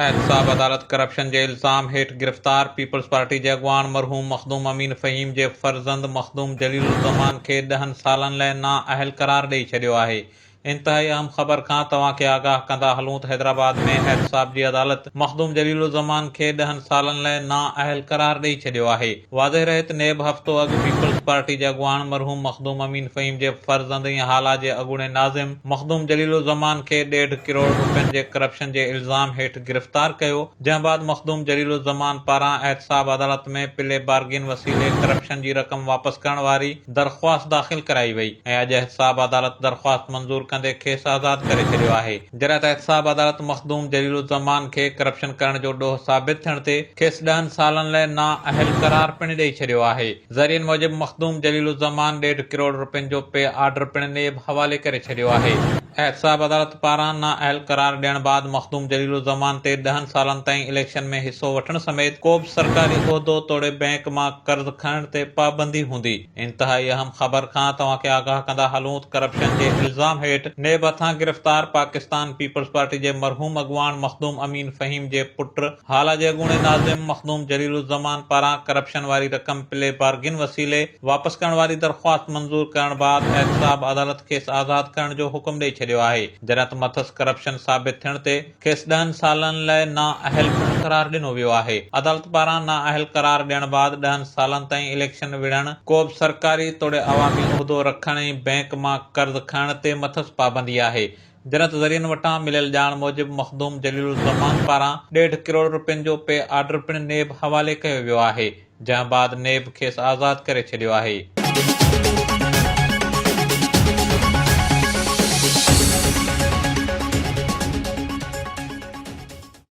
एहतसाब अदालत करप्शन जे इल्ज़ाम हेठ गिरफ़्तार पीपल्स पार्टी जे अॻवान मरहूम मखदूम अमीन फ़हीम जे फ़र्ज़ंद मखदूम जलीलुज़्ज़मान खे 10 सालनि लाइ नाअहल करार ॾेई छॾियो आहे। इंतहाई अहम ख़बर खां तव्हांखे आगाह कंदा हलूं त हैदराबाद में एहतसाब जी अदालत मखदूम जलीलुज़्ज़मान खे 10 सालनि लाइ नाअहल करार ॾेई छॾियो आहे। वाज़ेह रहे त नेब हफ़्तो अॻु पीपल्स पार्टी जे अॻवान मरहूम मखदूम अमीन फ़हीम जे फ़र्ज़ंद ऐं हाला जे अॻूणे नाज़िम मखदूम जलीलुज़्ज़मान खे 1.5 करोड़ रुपयनि जे करप्शन जे इल्ज़ाम हेठ गिरफ़्तार कयो, जंहिं बाद मखदूम जलीलुज़्ज़मान पारां एहतसाब अदालत में प्ले बार्गिन वसीले करप्शन जी रक़म वापस करण वारी दरख़्वास्त दाख़िल कराई वई ऐं अॼु एहतसाब अदालत दरख़्वास्त मंज़ूर कंदे खेसि आज़ाद करे छॾियो आहे। जॾहिं त एहतसाब अदालत मखदूम जलीलुज़्ज़मान खे करप्शन करण जो ॾोह साबित थियण ते खेसि 10 सालनि लाइ नाअहल करार पिणु ॾेई छॾियो आहे। ज़रियनि मूजिबि मखदूम जलीलुज़्ज़मान 1.5 करोड़ रुपयनि जो पे आर्डर पिणु नेब हवाले करे छॾियो आहे। एहतसाब अदालत पारां नाअहल करार ॾियण बाद मखदूम जलीलुज़्ज़मान ते 10 सालनि ताईं इलेक्शन में हिसो वठण समेत को बि सरकारी उहिदो तोड़े बैंक मां कर्ज़ खणण ते पाबंदी हूंदी। इंतहाई अहम ख़बर खां तव्हांखे आगाह कंदा हलूं त करप्शन जे इल्ज़ाम हेठ नेब हथां गिरफ़्तार पाकिस्तान पीपल्स पार्टी जे मरहूम अॻवान मखदूम अमीन फ़हीम जे पुट हाला जे अॻूणे नाज़िम मखदूम जलीलुज़्ज़मान पारां करप्शन वारी रक़म प्ले बार्गिन वसीले वापस करण वारी दरख़्वास्त मंज़ूर करण बाद एहतसाब अदालत खेसि आज़ाद करण जो हुकुम ॾेई छॾियो आहे। जॾहिं त मथस करप्शन साबित थियण ते खेसि 10 सालनि लाइ नाअहल पिणु करार ॾिनो वियो आहे। अदालत पारां नाअहल करार ॾियण बाद 10 सालनि ताईं इलेक्शन विढ़ण, को बि सरकारी तोड़े अवामी उहिदो रखण ऐं बैंक मां कर्ज़ खणण ते मथस पाबंदी आहे। जॾहिं त ज़रियनि वटां मिलियल ॼाण मूजिबि मखदूम जलीलुज़्ज़मान पारां 1.5 करोड़ रुपयनि जो पे आर्डर पिणु नेब हवाले कयो वियो आहे, जंहिं बाद नेब खेसि आज़ाद करे छॾियो आहे।